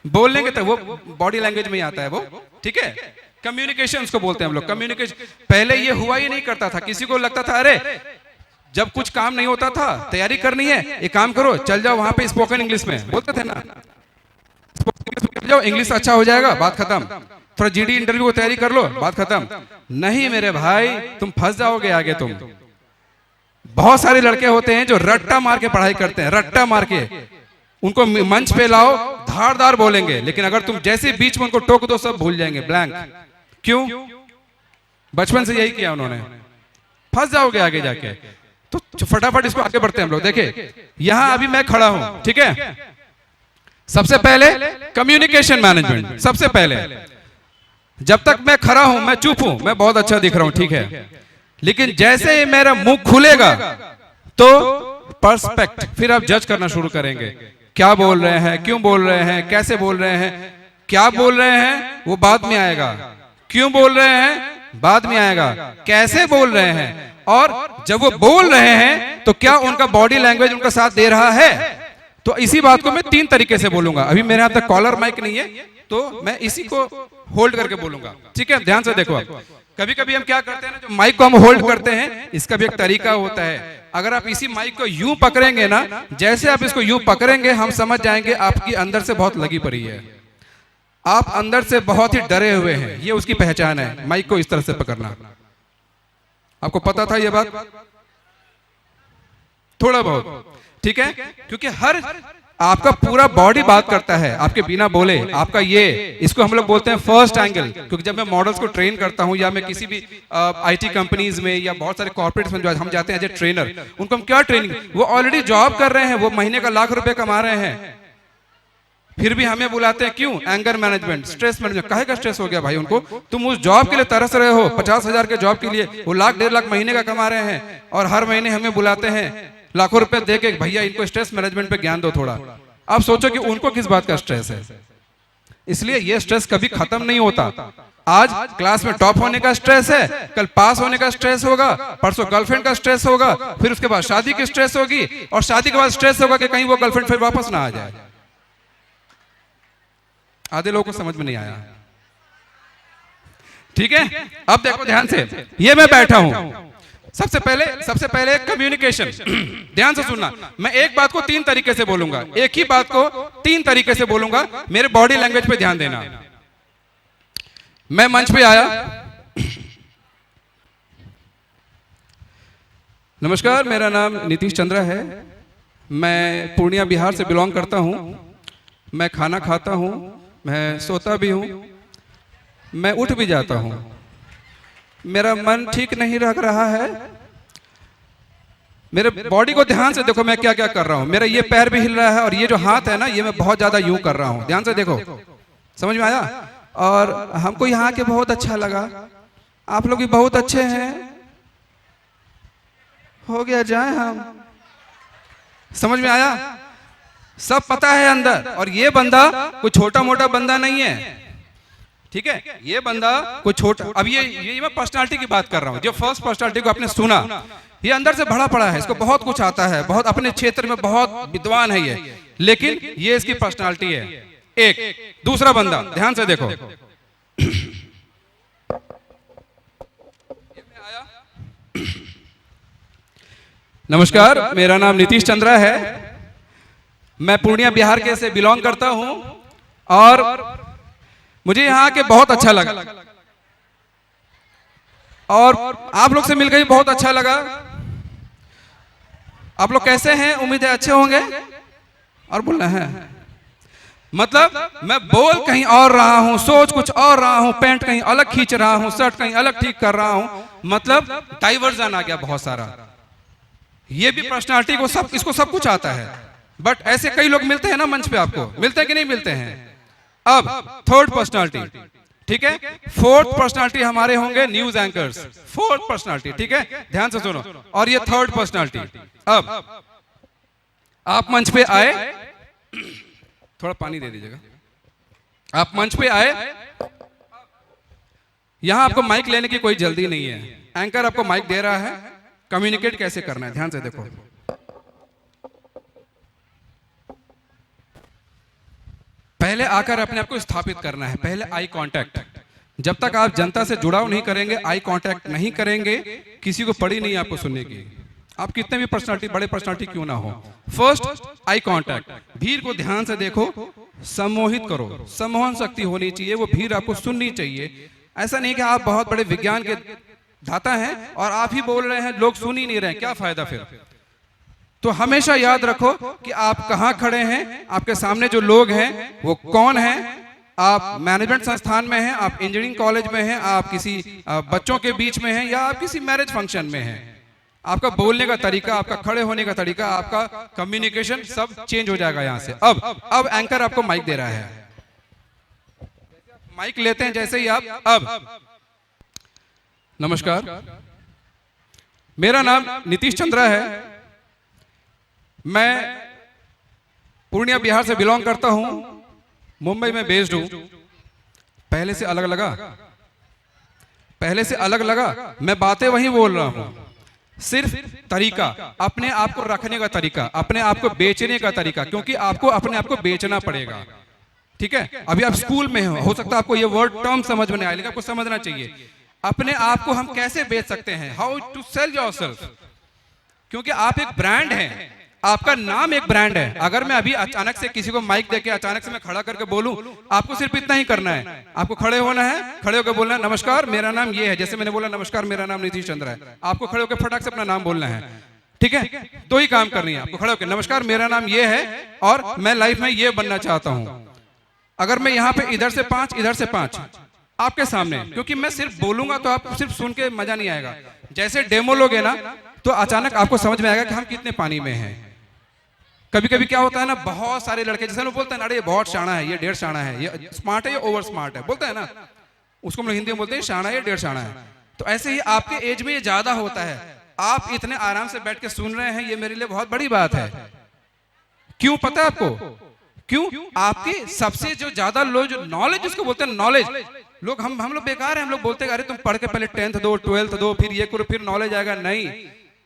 बोलने के, तो वो बॉडी लैंग्वेज में ही आता है वो, ठीक है। कम्युनिकेशन उसको बोलते हैं हम लोग, कम्युनिकेशन। पहले ये हुआ ही नहीं करता था, किसी को लगता था अरे जब कुछ काम नहीं होता था, तैयारी करनी है, एक काम करो, चल जाओ वहां पे स्पोकन इंग्लिश में, बोलते थे ना, स्पोकन इंग्लिश में जाओ, इंग्लिश अच्छा हो जाएगा, बात खत्म। थोड़ा जीडी इंटरव्यू को तैयारी कर लो, बात खत्म। नहीं मेरे भाई, तुम फंस जाओगे आगे। तुम बहुत सारे लड़के होते हैं जो रट्टा मार के पढ़ाई करते हैं, रट्टा मार के। उनको मंच पे लाओ, धारदार बोलेंगे, लेकिन अगर तुम जैसे बीच में उनको टोक दो सब भूल जाएंगे, ब्लैंक। क्यों? बचपन से यही किया उन्होंने, फंस जाओगे आगे जाके। तो फटाफट इसको आगे बढ़ते हैं हम लोग। देखिए यहां अभी मैं खड़ा हूं, ठीक है। सबसे पहले कम्युनिकेशन मैनेजमेंट। सबसे पहले जब तक मैं खड़ा हूं, मैं चुप हूं, मैं बहुत अच्छा दिख रहा हूं, ठीक है, लेकिन जैसे ही मेरा मुंह खुलेगा तो पर्सपेक्ट, फिर आप जज करना शुरू करेंगे। क्या बोल रहे हैं, क्यों बोल रहे हैं, कैसे बोल रहे हैं। क्या बोल रहे हैं वो बाद में आएगा, क्यों बोल रहे हैं बाद में आएगा, कैसे बोल रहे हैं, और जब वो बोल रहे हैं तो क्या उनका बॉडी लैंग्वेज उनका साथ दे रहा है। तो इसी बात को मैं 3 तरीके से बोलूंगा। अभी मेरे हाथ तक कॉलर माइक नहीं है तो मैं इसी को होल्ड करके बोलूंगा, ठीक है। ध्यान से देखो, आप कभी कभी हम क्या करते हैं ना, जो माइक को हम होल्ड करते हैं, इसका भी एक तरीका होता है। अगर आप इसी माइक को यूं पकड़ेंगे ना, जैसे आप इसको यूं पकड़ेंगे, हम समझ जाएंगे आपकी अंदर से बहुत लगी पड़ी है, आप अंदर से बहुत ही डरे हुए हैं। ये उसकी पहचान है, माइक को इस तरह से पकड़ना। आपको पता था ये बात? थोड़ा बहुत, ठीक है, क्योंकि हर आपका पूरा बॉडी बात करता है आपके बिना बोले। आपका ये, इसको हम लोग बोलते हैं फर्स्ट एंगल। क्योंकि जब मैं मॉडल्स को ट्रेन करता हूं, या मैं किसी भी आईटी कंपनीज में या बहुत सारे कॉर्पोरेट्स में जो हम जाते हैं एज ए ट्रेनर, उनको हम क्या ट्रेनिंग, वो ऑलरेडी जॉब कर रहे हैं, वो महीने का लाख रुपए कमा रहे हैं, फिर भी हमें बुलाते हैं। क्यों? Anger management, stress management. काहे का स्ट्रेस हो गया भाई उनको? तुम उस जॉब के लिए तरस रहे हो, 50,000 के जॉब के लिए, वो लाख 1.5 लाख महीने का कमा रहे हैं, और हर महीने हमें बुलाते हैं लाखों रुपए दे के, भैया इनको स्ट्रेस मैनेजमेंट पे ज्ञान दो थोड़ा। आप सोचो कि उनको किस बात का स्ट्रेस है। इसलिए ये स्ट्रेस कभी खत्म नहीं होता। आज क्लास में टॉप होने का स्ट्रेस है, कल पास होने का स्ट्रेस होगा, परसों गर्लफ्रेंड का स्ट्रेस होगा, फिर उसके बाद शादी की स्ट्रेस होगी, और शादी के बाद स्ट्रेस होगा कि कहीं वो गर्लफ्रेंड फिर वापस ना आ जाए। आधे लोगों को समझ में नहीं आया, ठीक है। अब देखो ध्यान से, ये मैं बैठा हूं। सबसे पहले कम्युनिकेशन। ध्यान से सुनना, मैं एक बात को 3 तरीके से बोलूंगा, एक ही बात को 3 तरीके से बोलूंगा। मेरे बॉडी लैंग्वेज पे ध्यान देना। मैं मंच पे आया, नमस्कार, मेरा नाम नीतीश चंद्रा है, मैं पूर्णिया बिहार से बिलोंग करता हूं, मैं खाना खाता हूं, मैं सोता भी हूं, मैं उठ भी जाता हूं, मेरा मन ठीक नहीं लग रहा है। मेरे बॉडी को ध्यान से देखो, मैं क्या क्या कर रहा हूं। मेरा ये पैर भी हिल रहा है, और ये जो हाथ है ना, ये मैं बहुत ज्यादा यूं कर रहा हूं। ध्यान से देखो, समझ में आया? और हमको यहाँ के बहुत अच्छा लगा, आप लोग भी बहुत अच्छे हैं, हो गया जाए हम। समझ में आया? सब पता है अंदर। और ये बंदा कोई छोटा मोटा बंदा नहीं है, ठीक है। ये बंदा कोई छोटा, अब ये मैं पर्सनालिटी की बात कर रहा हूं। जो फर्स्ट पर्सनालिटी को आपने सुना, ये अंदर से भरा पड़ा है, इसको बहुत कुछ आता है, बहुत अपने क्षेत्र में बहुत विद्वान है ये, लेकिन ये इसकी पर्सनालिटी है। एक दूसरा बंदा, ध्यान से देखो, नमस्कार, मेरा नाम नीतीश चंद्रा है, मैं पूर्णिया बिहार के से बिलोंग करता हूं, और मुझे यहाँ के बहुत अच्छा लगा, और आप लोग से मिलकर भी बहुत अच्छा लगा। आप लोग कैसे हैं? उम्मीद है अच्छे होंगे। और बोलना है, मतलब मैं बोल कहीं और रहा हूं, सोच कुछ और रहा हूं, पैंट कहीं अलग खींच रहा हूं, शर्ट कहीं अलग ठीक कर रहा हूं, मतलब डाइवर्जन आ गया बहुत सारा। ये भी पर्सनालिटी को इसको सब कुछ आता है। बट ऐसे कई लोग मिलते हैं ना मंच पे, आपको मिलते हैं कि नहीं मिलते हैं? अब थर्ड पर्सनालिटी, ठीक है। फोर्थ पर्सनालिटी हमारे होंगे न्यूज एंकर्स, फोर्थ पर्सनालिटी, ठीक है, ध्यान से सुनो। और ये थर्ड पर्सनालिटी। अब आप मंच पे आए, थोड़ा पानी दे दीजिएगा। आप मंच पे आए, यहां आपको माइक लेने की कोई जल्दी नहीं है, एंकर आपको माइक दे रहा है, कम्युनिकेट कैसे करना है, ध्यान से देखो। पहले आकर अपने आप को स्थापित करना है, पहले आई कांटेक्ट। जब तक आप जनता से जुड़ाव नहीं करेंगे, आई कांटेक्ट नहीं करेंगे, किसी को पड़ी नहीं आपको सुनने की। आप कितने भी पर्सनालिटी, बड़े पर्सनालिटी क्यों ना हो, फर्स्ट आई कांटेक्ट। भीड़ को ध्यान से देखो, सम्मोहित करो, सम्मोहन शक्ति होनी चाहिए, वो भीड़ आपको सुननी चाहिए। ऐसा नहीं कि आप बहुत बड़े विज्ञान के ढाता है और आप ही बोल रहे हैं, लोग सुन ही नहीं रहे हैं, क्या फायदा फिर। तो हमेशा याद रखो कि आप कहाँ खड़े हैं, आपके सामने जो लोग हैं वो कौन हैं। आप मैनेजमेंट संस्थान में हैं, आप इंजीनियरिंग कॉलेज में हैं, आप किसी बच्चों के बीच में हैं, या आप किसी मैरिज फंक्शन में हैं। आपका बोलने का तरीका, आपका खड़े होने का तरीका, आपका कम्युनिकेशन सब चेंज हो जाएगा यहाँ से। अब एंकर आपको माइक दे रहा है, माइक लेते हैं जैसे ही आप। अब नमस्कार, मेरा नाम नीतीश चंद्रा है, मैं पूर्णिया बिहार से बिलोंग करता हूं, मुंबई में बेस्ड हूं। पहले से अलग लगा? पहले से अलग लगा? मैं बातें वही बोल रहा हूं, सिर्फ तरीका, अपने आप को रखने का तरीका, अपने आप को बेचने का तरीका, क्योंकि आपको अपने आप को बेचना पड़ेगा। ठीक है, अभी आप स्कूल में हो सकता है आपको ये वर्ड टर्म समझ में नहीं आए, लेकिन आपको समझना चाहिए अपने आप को हम कैसे बेच सकते हैं, हाउ टू सेल योरसेल्फ। क्योंकि आप एक ब्रांड हैं, आपका नाम एक ब्रांड है। अगर मैं अभी अचानक से किसी को माइक देके अचानक से मैं खड़ा करके बोलूं, आपको सिर्फ इतना ही करना है, आपको खड़े होना है, खड़े होकर बोलना है नमस्कार मेरा नाम ये है। जैसे मैंने बोला नमस्कार मेरा नाम नीतीश चंद्रा है, आपको खड़े होकर फटाक से अपना नाम बोलना है। ठीक है, दो ही काम करनी है आपको, खड़े होकर नमस्कार मेरा नाम ये है और मैं लाइफ में ये बनना चाहता हूं। अगर मैं यहाँ पे इधर से 5 इधर से 5 आपके सामने, क्योंकि मैं सिर्फ बोलूंगा तो आप सिर्फ सुन के मजा नहीं आएगा। जैसे डेमो लोगे ना तो अचानक आपको समझ में आएगा कि हम कितने पानी में हैं। कभी कभी क्या होता है ना, बहुत सारे लड़के जैसे लोग बोलते हैं अरे ये बहुत शाना है, ये 1.5 शाना है, ये स्मार्ट है, ये ओवर स्मार्ट है, बोलते हैं ना, उसको हम लोग हिंदी में बोलते हैं शाना है, ये 1.5 शाना है। तो ऐसे ही आपके एज में ये ज्यादा होता है। आप इतने आराम से बैठ के सुन रहे हैं, ये मेरे लिए बहुत बड़ी बात है। क्यों पता है आपको? क्यों? आपके सबसे जो ज्यादा लोग जो नॉलेज जिसको बोलते हैं नॉलेज, लोग हम लोग बेकार हैं, हम लोग बोलते हैं अरे तुम पढ़ के पहले 10th दो 12th दो फिर ये करो फिर नॉलेज आएगा। नहीं,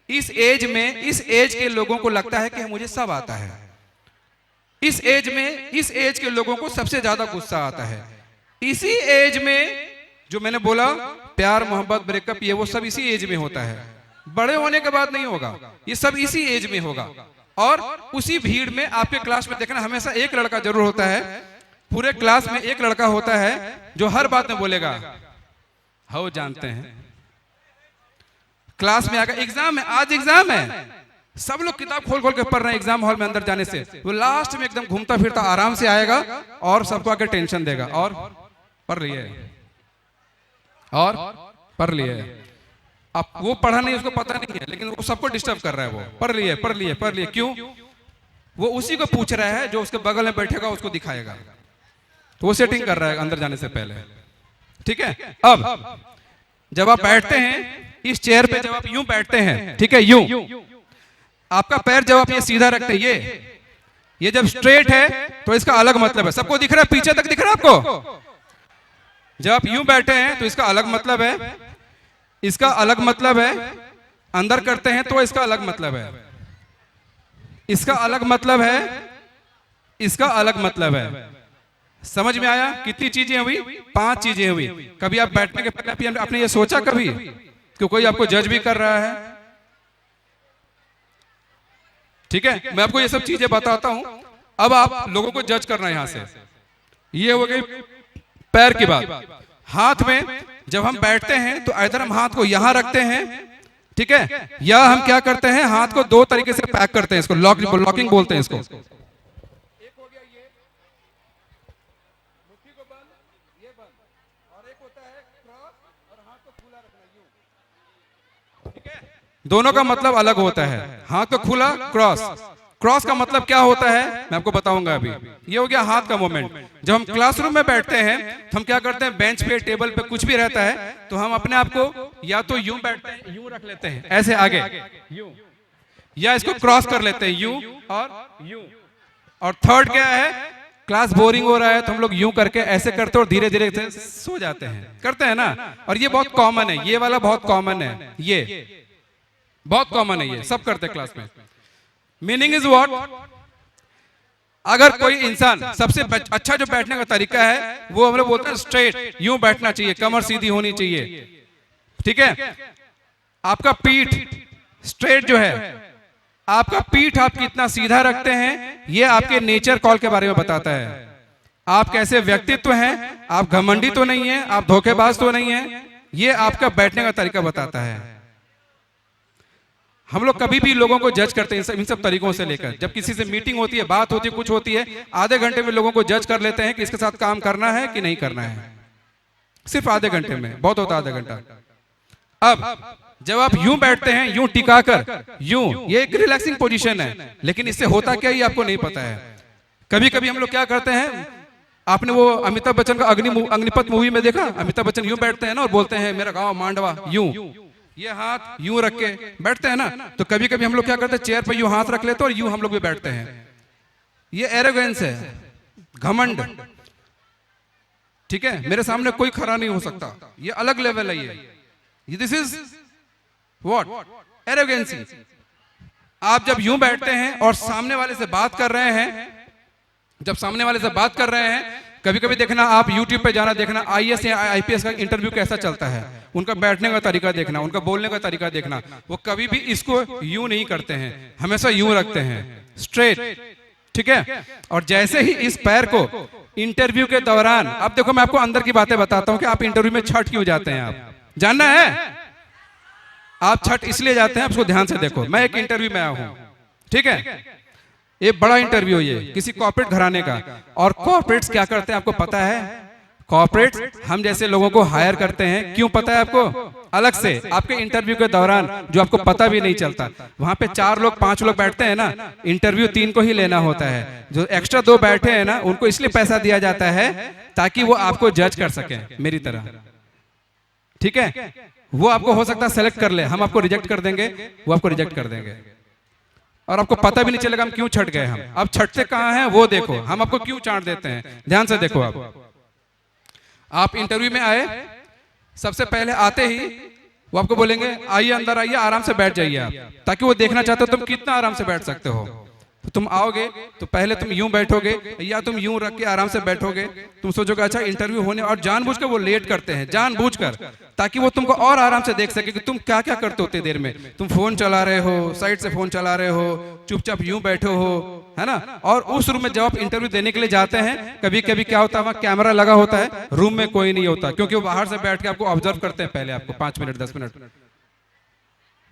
इस एज में, इस एज के लोगों को लगता है कि मुझे सब आता है। इस एज में, इस एज के लोगों को सबसे ज्यादा गुस्सा आता है। इसी एज में जो मैंने बोला प्यार मोहब्बत ब्रेकअप ये वो सब इसी एज में होता है, बड़े होने के बाद नहीं होगा, ये सब इसी एज में होगा। और उसी भीड़ में आपके क्लास में देखना हमेशा एक लड़का जरूर होता है, पूरे क्लास में एक लड़का होता है जो हर बात में बोलेगा हाँ जानते हैं। क्लास में आकर एग्जाम है, आज एग्जाम है, सब लोग किताब खोल खोल के पढ़ रहे हैं एग्जाम हॉल में अंदर जाने से, वो लास्ट में एकदम घूमता फिरता आराम से आएगा और सबको आके टेंशन देगा और पढ़ लिए और पढ़ लिए। अब वो पढ़ा नहीं, उसको पता नहीं है, लेकिन वो सबको डिस्टर्ब कर रहा है, वो पढ़ लिए पढ़ लिए पढ़ लिए। क्यों? वो उसी को पूछ रहा है जो उसके बगल में बैठेगा उसको दिखाएगा, तो वो सेटिंग कर रहा है अंदर जाने से पहले। ठीक है, अब जब आप बैठते हैं इस चेयर पे, जब आप यूं बैठते हैं, ठीक है, यूं आपका पैर जब आप ये सीधा रखते हैं, ये जब स्ट्रेट है तो इसका अलग मतलब है, सबको दिख रहा है, पीछे तक दिख रहा है आपको। जब आप यूं बैठे हैं तो इसका अलग मतलब है, इसका अलग मतलब है, अंदर करते हैं तो इसका अलग मतलब है, इसका अलग मतलब है, इसका अलग मतलब है। समझ में आया? कितनी चीजें हुई? 5 चीजें हुई। कभी आप बैठने के पहले आपने ये सोचा कभी कि कोई आपको जज भी कर रहा है? ठीक है, मैं आपको ये सब चीजें बताता हूं, अब आप लोगों को जज करना है। यहां से ये हो गई पैर की बात। हाथ में जब हम बैठते हैं तो इधर हम हाथ को यहां रखते हैं, ठीक है, या हम क्या करते हैं हाथ को 2 तरीके से पैक करते हैं, इसको लॉकिंग बोलते हैं इसको। एक हो गया ये, मुट्ठी को बंद, ये बंद, और एक होता है क्रॉस और हाथ को खुला रखना यूं। ठीक है, दोनों का मतलब अलग होता है। हाथ को खुला, क्रॉस। क्रॉस का मतलब क्या होता है मैं आपको बताऊंगा अभी। ये हो गया हाथ का मूवमेंट। जब हम क्लासरूम में बैठते हैं तो हम क्या करते हैं, बेंच पे टेबल पे कुछ भी रहता है तो हम अपने आप को या तो यूं बैठते हैं, यूं रख लेते हैं ऐसे आगे यूं, या इसको क्रॉस कर लेते हैं यूं और यूं। और थर्ड क्या है, क्लास बोरिंग हो रहा है तो हम लोग यूं करके ऐसे करते और धीरे धीरे सो जाते हैं, करते हैं ना। और ये बहुत कॉमन है, ये वाला बहुत कॉमन है, ये बहुत कॉमन है, ये सब करते हैं क्लास में। मीनिंग इज व्हाट, अगर कोई इंसान सबसे अच्छा जो बैठने का तरीका है वो हम लोग बोलते हैं स्ट्रेट, यूं बैठना चाहिए, कमर सीधी होनी चाहिए। ठीक है, आपका पीठ स्ट्रेट जो है, आपका पीठ आप कितना सीधा रखते हैं ये आपके नेचर कॉल के बारे में बताता है। आप कैसे व्यक्तित्व हैं, आप घमंडी तो नहीं है, आप धोखेबाज तो नहीं है, ये आपका बैठने का तरीका बताता है। हम लोग कभी भी लोगों को जज करते हैं इन सब तरीकों से लेकर। जब किसी से मीटिंग होती है, बात होती है, कुछ होती है, आधे घंटे में लोगों को जज कर लेते हैं कि इसके साथ काम करना है कि नहीं करना है, सिर्फ आधे घंटे में, बहुत होता है आधा घंटा। अब जब आप यूं बैठते हैं, यूं टिकाकर, यूं, ये एक रिलैक्सिंग पोजीशन है, लेकिन इससे होता क्या ये आपको नहीं पता है। कभी कभी हम लोग क्या करते हैं, आपने वो अमिताभ बच्चन का अग्निपथ मूवी में देखा, अमिताभ बच्चन यूं बैठते हैं ना और बोलते हैं मेरा गांव मांडवा, यूं, ये हाथ यूं रख के बैठते हैं ना। तो कभी कभी हम लोग क्या करते हैं, चेयर पर यूं हाथ रख लेते हैं और यूं हम लोग भी बैठते हैं। ये एरोगेंस है, घमंड, ठीक है। मेरे सामने कोई खड़ा नहीं हो सकता, ये अलग लेवल है। ये दिस इज व्हाट, एरोगेंसी। आप जब यूं बैठते हैं और सामने वाले से बात कर रहे हैं, जब सामने वाले से बात कर रहे हैं, कभी कभी देखना, आप YouTube पे जाना, देखना IAS या IPS का इंटरव्यू कैसा चलता है, उनका बैठने का तरीका देखना, उनका बोलने का तरीका देखना। वो कभी भी इसको यूं नहीं करते हैं, हमेशा यूं रखते हैं, स्ट्रेट, ठीक है। और जैसे ही इस पैर को इंटरव्यू के दौरान, अब देखो मैं आपको अंदर की बातें बताता हूं कि आप इंटरव्यू में छठ क्यों जाते हैं, आप जानना है। आप छठ इसलिए जाते हैं, आपको ध्यान से देखो। मैं एक इंटरव्यू में आया हूं, ठीक है, ये बड़ा इंटरव्यू है, ये किसी कॉर्पोरेट घराने का। और कॉर्पोरेट्स क्या करते हैं आपको पता है? कॉर्पोरेट्स हम जैसे लोगों को हायर करते हैं, क्यों पता है आपको? अलग से आपके इंटरव्यू के दौरान, जो आपको पता भी नहीं चलता, वहां पे 4 लोग 5 लोग बैठते हैं ना, इंटरव्यू 3 को ही लेना होता है। जो एक्स्ट्रा 2 बैठे हैं ना, उनको इसलिए पैसा दिया जाता है ताकि वो आपको जज कर सके, मेरी तरह, ठीक है। वो आपको हो सकता है सेलेक्ट कर ले, हम आपको रिजेक्ट कर देंगे, वो आपको रिजेक्ट कर देंगे, और आपको पता भी नहीं चलेगा हम क्यों छट गए। हम अब छटते कहां हैं वो देखो, हम आपको क्यों चाट देते हैं, ध्यान से देखो। आप इंटरव्यू में आए, सबसे पहले आते ही वो आपको बोलेंगे आइए अंदर आइए, आराम से बैठ जाइए आप, ताकि वो देखना चाहते हो तुम कितना आराम से बैठ सकते हो। तो तुम आओगे तो पहले तुम यूं बैठोगे या तुम यूं रख के आराम से बैठोगे। तुम सोचोगे अच्छा इंटरव्यू होने, और जानबूझकर वो लेट करते हैं, जानबूझकर, ताकि वो तुमको और आराम से देख सके कि तुम क्या क्या करते होते देर में। तुम फोन चला रहे हो, साइड से फोन चला रहे हो, चुपचाप यूं बैठे हो, है ना। और उस रूम में जब आप इंटरव्यू देने के लिए जाते हैं, कभी कभी क्या होता है, वहां कैमरा लगा होता है, रूम में कोई नहीं होता, क्योंकि वो बाहर से बैठ के आपको ऑब्जर्व करते हैं पहले, आपको 5 मिनट 10 मिनट,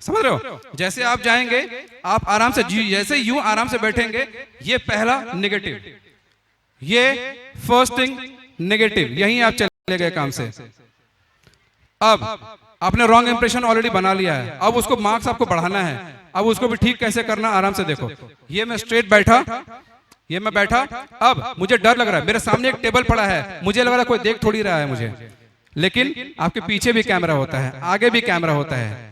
समझ रहे हो। जैसे आप जाएंगे, आप आराम से, जैसे यूं आराम से बैठेंगे, ये पहला नेगेटिव, ये फर्स्ट थिंग नेगेटिव, यहीं आप चले गए काम से। अब आपने रॉन्ग इंप्रेशन ऑलरेडी बना लिया है, अब उसको मार्क्स आपको बढ़ाना है, अब उसको भी ठीक कैसे करना, आराम से देखो। ये मैं स्ट्रेट बैठा, ये मैं बैठा, अब मुझे डर लग रहा है, मेरे सामने एक टेबल पड़ा है, मुझे लग रहा है कोई देख थोड़ी रहा है मुझे, लेकिन आपके पीछे भी कैमरा होता है, आगे भी कैमरा होता है।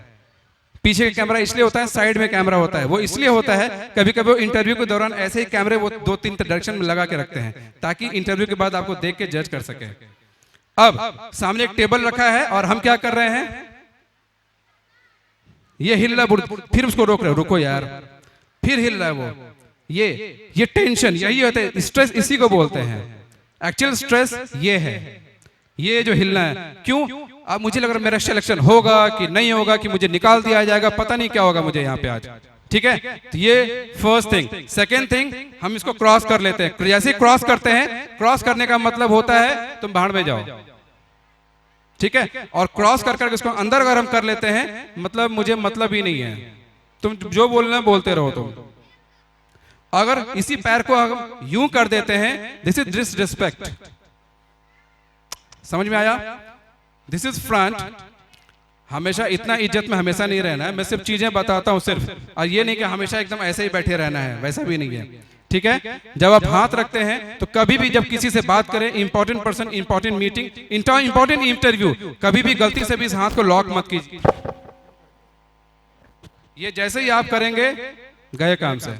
पीछे का कैमरा इसलिए होता है, साइड में कैमरा होता है, वो इसलिए होता है, कभी कभी वो इंटरव्यू के दौरान ऐसे ही कैमरे वो 2-3 डायरेक्शन में लगा के रखते हैं, ताकि इंटरव्यू के बाद आपको देख के जज कर सके। अब सामने एक टेबल रखा है और हम क्या कर रहे हैं, ये हिल रहा है, फिर उसको रोक रहे हो, रुको यार, फिर हिल रहा है वो, ये टेंशन, यही होता है स्ट्रेस, इसी को बोलते हैं एक्चुअल स्ट्रेस। ये है, ये जो हिलना है, क्यों? अब मुझे लग रहा है मेरा सिलेक्शन होगा कि नहीं होगा, कि मुझे निकाल दिया जाएगा, पता नहीं क्या होगा मुझे यहाँ पे आज, ठीक है। तो ये फर्स्ट थिंग। सेकेंड थिंग, हम इसको क्रॉस कर लेते हैं। जैसे क्रॉस करते हैं, क्रॉस करने का मतलब होता है तुम भाड़ में जाओ, ठीक है। और क्रॉस कर करके इसको अंदर अगर हम कर लेते हैं, मतलब मुझे मतलब ही नहीं है, तुम जो बोलना है बोलते रहो तुम। अगर इसी पैर को हम यूं कर देते हैं, दिस इज डिसरिस्पेक्ट, समझ में आया? This is front. हमेशा इतना इज्जत में हमेशा नहीं रहना है, मैं सिर्फ चीजें बताता हूं सिर्फ, और ये नहीं कि हमेशा एकदम ऐसे ही बैठे रहना है, वैसा भी नहीं है, ठीक है। जब आप हाथ रखते हैं तो कभी भी जब किसी से बात करें, important person, important meeting, important interview, कभी भी गलती से भी इस हाथ को लॉक मत कीजिए। ये जैसे ही आप करेंगे, गए काम से,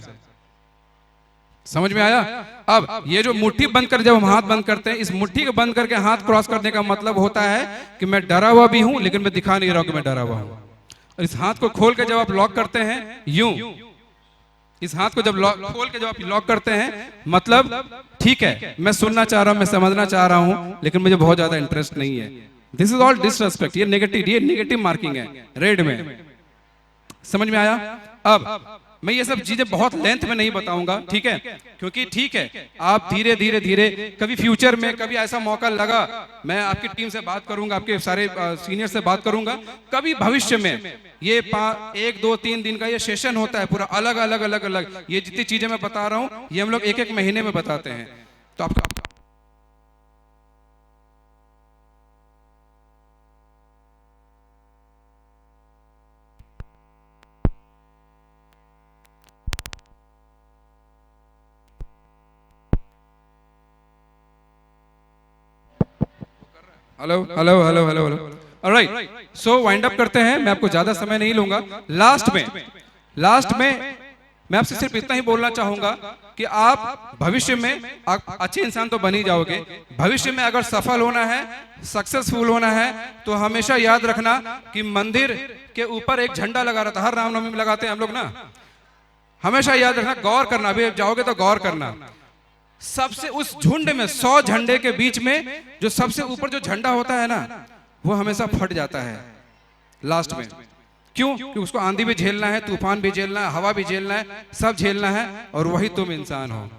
समझ में आया? अब ये जो मुट्ठी बंद कर, जब हम हाथ बंद करते हैं, इस मुट्ठी को बंद करके हाथ क्रॉस करने का मतलब होता है कि मैं डरा हुआ भी हूं, लेकिन मैं दिखा नहीं रहा हूं कि मैं डरा हुआ हूं। और इस हाथ को खोल के जब आप लॉक करते हैं, यूं, इस हाथ को जब खोल के जब आप लॉक करते हैं, मतलब ठीक है मैं सुनना चाह रहा हूं, मैं समझना चाह रहा हूं, लेकिन मुझे बहुत ज्यादा इंटरेस्ट नहीं है। दिस इज ऑल डिसरेस्पेक्ट, ये नेगेटिव मार्किंग है रेड में, समझ में आया? अब मैं ये सब चीजें बहुत लेंथ में नहीं बताऊंगा, ठीक है, क्योंकि ठीक है आप धीरे धीरे धीरे कभी फ्यूचर में कभी ऐसा मौका लगा, मैं आपकी टीम से बात करूंगा, आपके सारे सीनियर से बात करूंगा, कभी भविष्य में ये 1 2 3 दिन का ये सेशन होता है पूरा अलग अलग अलग अलग, ये जितनी चीजें मैं बता रहा हूँ ये हम लोग 1 महीने में बताते हैं। तो आपका hello hello hello hello hello alright, so wind up करते हैं, मैं आपको ज्यादा समय नहीं लूंगा। लास्ट में मैं आपसे सिर्फ इतना ही बोलना चाहूंगा कि आप भविष्य में अच्छे इंसान तो बन ही जाओगे, भविष्य में अगर सफल होना है, सक्सेसफुल होना है, तो हमेशा याद रखना कि मंदिर के ऊपर एक झंडा लगा रहता है, हर रामनवमी में लगाते हैं हम लोग ना, हमेशा याद रखना, गौर करना, अभी जाओगे तो गौर करना, सबसे उस झुंड में 100 झंडे के बीच में जो सबसे ऊपर जो झंडा होता है ना, वो हमेशा फट जाता है लास्ट में। क्यों? कि उसको आंधी भी झेलना है, तूफान भी झेलना है, हवा भी झेलना है, सब झेलना है, और वही तुम इंसान हो,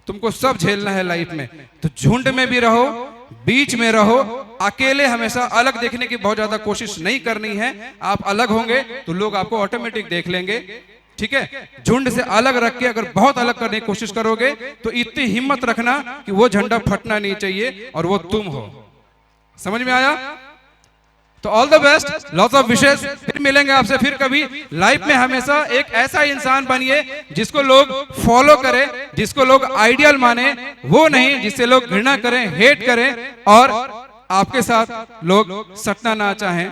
तुमको सब झेलना है लाइफ में। तो झुंड में भी रहो, बीच में रहो, अकेले हमेशा अलग देखने की बहुत ज्यादा कोशिश नहीं करनी है। आप अलग होंगे तो लोग आपको ऑटोमेटिक देख लेंगे, ठीक है। झुंड से अलग रख के अगर बहुत अलग करने की कोशिश करोगे तो इतनी हिम्मत रखना कि वो झंडा फटना नहीं चाहिए और वो तुम हो। समझ में आया? तो all the best, lots of wishes, फिर मिलेंगे आपसे फिर कभी। लाइफ में हमेशा एक ऐसा इंसान बनिए जिसको लोग फॉलो करें, जिसको लोग आइडियल माने, वो नहीं जिससे लोग घृणा करें, हेट करें और आपके साथ लोग सटना ना चाहें,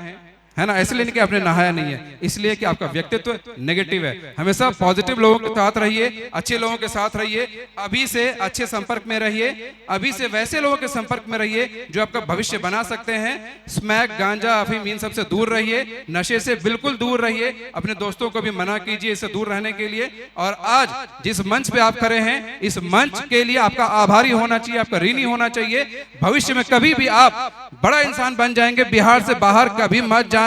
है ना। इसलिए नहीं कि आपने नहाया नहीं है, इसलिए कि आपका व्यक्तित्व नेगेटिव है। हमेशा पॉजिटिव लोगों के साथ रहिए, अच्छे लोगों के साथ रहिए, अभी से अच्छे संपर्क में रहिए, अभी से वैसे लोगों के संपर्क में रहिए जो आपका भविष्य बना सकते हैं। स्मैक, गांजा, अफीम, इन सबसे दूर रहिए, नशे से बिल्कुल दूर रहिए, अपने दोस्तों को भी मना कीजिए इससे दूर रहने के लिए। और आज जिस मंच पे आप खड़े हैं, इस मंच के लिए आपका आभारी होना चाहिए, आपका ऋणी होना चाहिए। भविष्य में कभी भी आप बड़ा इंसान बन जाएंगे, बिहार से बाहर कभी मत जाना,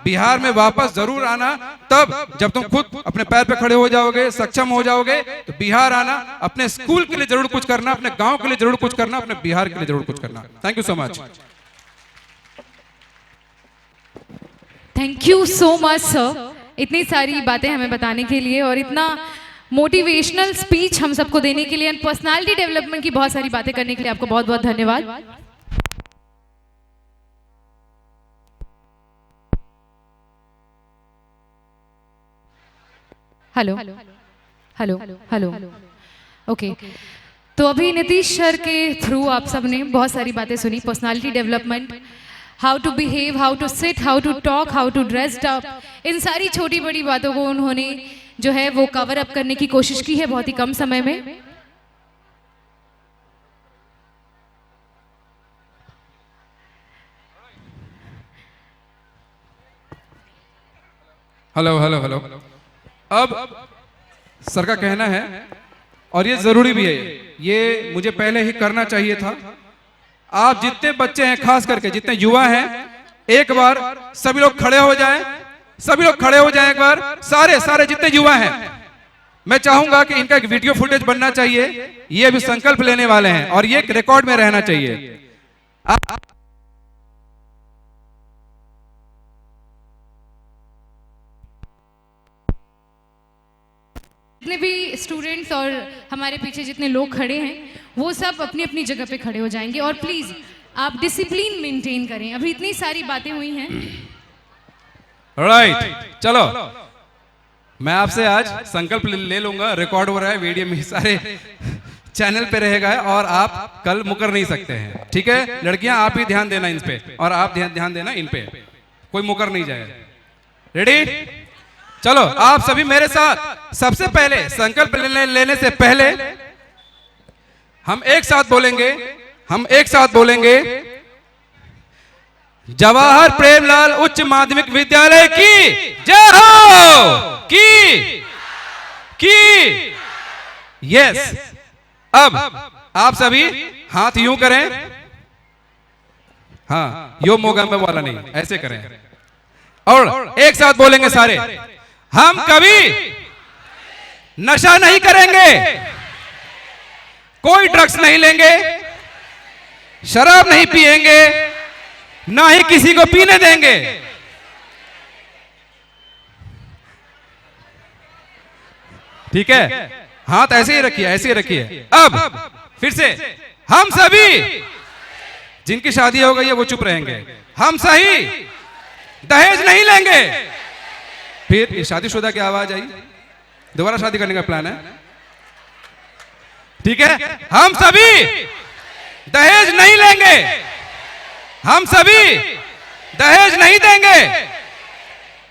बिहार में वापस जरूर आना, तब जब तुम खुद अपने पैर पे खड़े हो जाओगे, सक्षम हो जाओगे, तो बिहार आना, अपने स्कूल के लिए जरूर कुछ करना, अपने गांव के लिए जरूर कुछ करना, अपने बिहार के लिए जरूर कुछ करना। Thank you so much. Thank you so much sir, इतनी सारी बातें हमें बताने के लिए और इतना मोटिवेशनल स्पीच हम सबको देने के लिए, एंड पर्सनालिटी डेवलपमेंट की बहुत सारी बातें करने के लिए आपको बहुत बहुत धन्यवाद। हेलो हेलो हेलो ओके, तो अभी नीतीश सर के थ्रू आप सब ने बहुत सारी बातें सुनी, personality development, how to behave, how to sit, how to talk, how to dressed up, इन सारी छोटी बड़ी बातों को उन्होंने जो है वो कवर अप करने की कोशिश की है बहुत ही कम समय में। हेलो हेलो हेलो, अब सर का कहना है और ये जरूरी भी है, ये मुझे पहले ही करना चाहिए था। आप जितने बच्चे हैं, खास करके जितने युवा हैं, एक बार सभी लोग खड़े हो जाएं, सभी लोग खड़े हो जाएं एक बार, सारे जितने युवा हैं। मैं चाहूंगा कि इनका एक वीडियो फुटेज बनना चाहिए, ये अभी संकल्प लेने वाले हैं और ये एक रिकॉर्ड में रहना चाहिए। जितने भी स्टूडेंट्स और हमारे पीछे जितने लोग खड़े हैं वो सब अपनी अपनी जगह पे खड़े हो जाएंगे और प्लीज आप डिसिप्लिन मेंटेन करें, अभी इतनी सारी बातें हुई हैं। राइट, चलो मैं आपसे आज संकल्प ले लूंगा, रिकॉर्ड हो रहा है, वीडियो में सारे चैनल पे रहेगा और आप कल मुकर नहीं सकते हैं, ठीक है। लड़कियां आप ही ध्यान देना इन पे और आप ध्यान देना इन पे, कोई मुकर नहीं जाएगा। रेडी? चलो आप सभी मेरे साथ, सबसे पहले संकल्प लेने से पहले हम एक साथ बोलेंगे, जवाहर प्रेमलाल उच्च माध्यमिक विद्यालय की जय हो, की यस। अब आप सभी हाथ यूं करें, हाँ यो मोगम्बे वाला नहीं, ऐसे करें और एक साथ बोलेंगे सारे, हम कभी नशा नहीं करेंगे, कोई ड्रग्स नहीं लेंगे, शराब नहीं पिएंगे, ना ही किसी को पीने देंगे। ठीक है, हाथ ऐसे ही रखिए, ऐसे ही रखिए। अब फिर से हम सभी जिनकी शादी हो गई है वो चुप रहेंगे। हम सही दहेज नहीं लेंगे। फिर ये शादीशुदा की आवाज आई, दोबारा शादी करने का प्लान है। ठीक है, हम सभी दहेज नहीं लेंगे, हम सभी दहेज नहीं देंगे,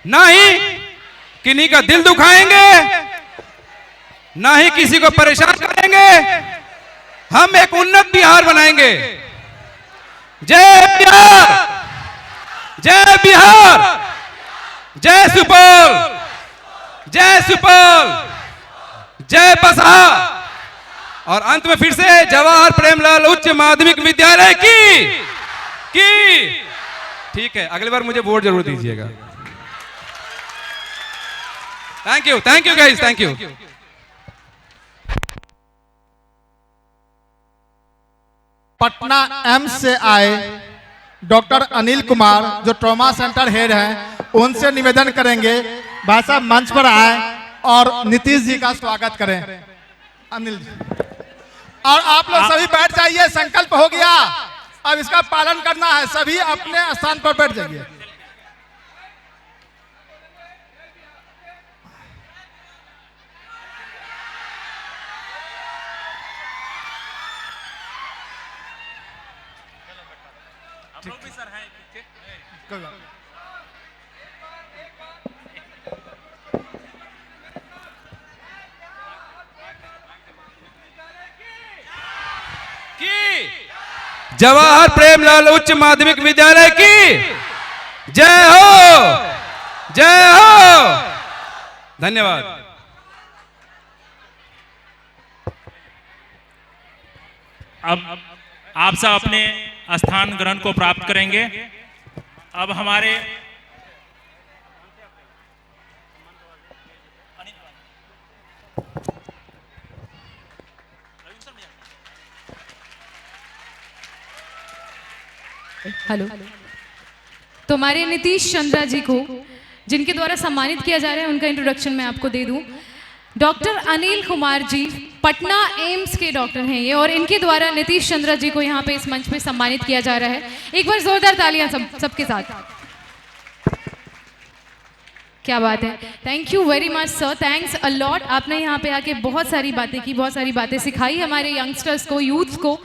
ना ही किन्हीं का दिल दुखाएंगे, ना ही किसी को परेशान करेंगे। हम एक उन्नत बिहार बनाएंगे। जय बिहार, जय बिहार, जय सुपौल, जय सुपौल, जय बसहा। और अंत में फिर से जवाहर प्रेमलाल उच्च माध्यमिक विद्यालय की। ठीक है, अगली बार मुझे वोट जरूर दीजिएगा। Thank you guys, thank you. Patna AIIMS से आए डॉक्टर अनिल कुमार जो ट्रॉमा सेंटर हेड हैं, उनसे निवेदन करेंगे भाई साहब मंच पर आए और नीतीश जी का स्वागत करें। अनिल जी, और आप लोग सभी बैठ जाइए, संकल्प हो गया, अब इसका पालन करना है। सभी अपने स्थान पर बैठ जाइए। कोई बात जवाहर प्रेमलाल उच्च माध्यमिक विद्यालय की जय हो, जय हो। धन्यवाद। अब आप सब अपने स्थान ग्रहण को प्राप्त करेंगे। अब हमारे हेलो, तो हमारे नीतीश चंद्रा जी को जिनके द्वारा सम्मानित किया जा रहा है, उनका इंट्रोडक्शन मैं आपको दे दूं। डॉक्टर अनिल कुमार जी पटना एम्स के डॉक्टर हैं ये, और इनके द्वारा नीतीश चंद्रा जी को यहाँ पे इस मंच पे सम्मानित किया जा रहा है। एक बार जोरदार तालियां सबके साथ। क्या बात है, thank you very much sir, thanks a lot. आपने यहाँ पे आके बहुत सारी बातें की, बहुत सारी बातें सिखाई हमारे यंगस्टर्स को, यूथ को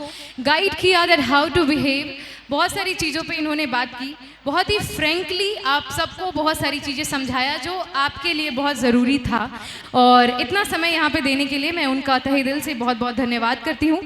गाइड किया दैट हाउ टू बिहेव। बहुत सारी चीज़ों पे इन्होंने बात की, बहुत ही फ्रेंकली आप सबको बहुत सारी चीज़ें समझाया जो आपके लिए बहुत ज़रूरी था। और इतना समय यहाँ पे देने के लिए मैं उनका तहे दिल से बहुत बहुत धन्यवाद करती हूँ।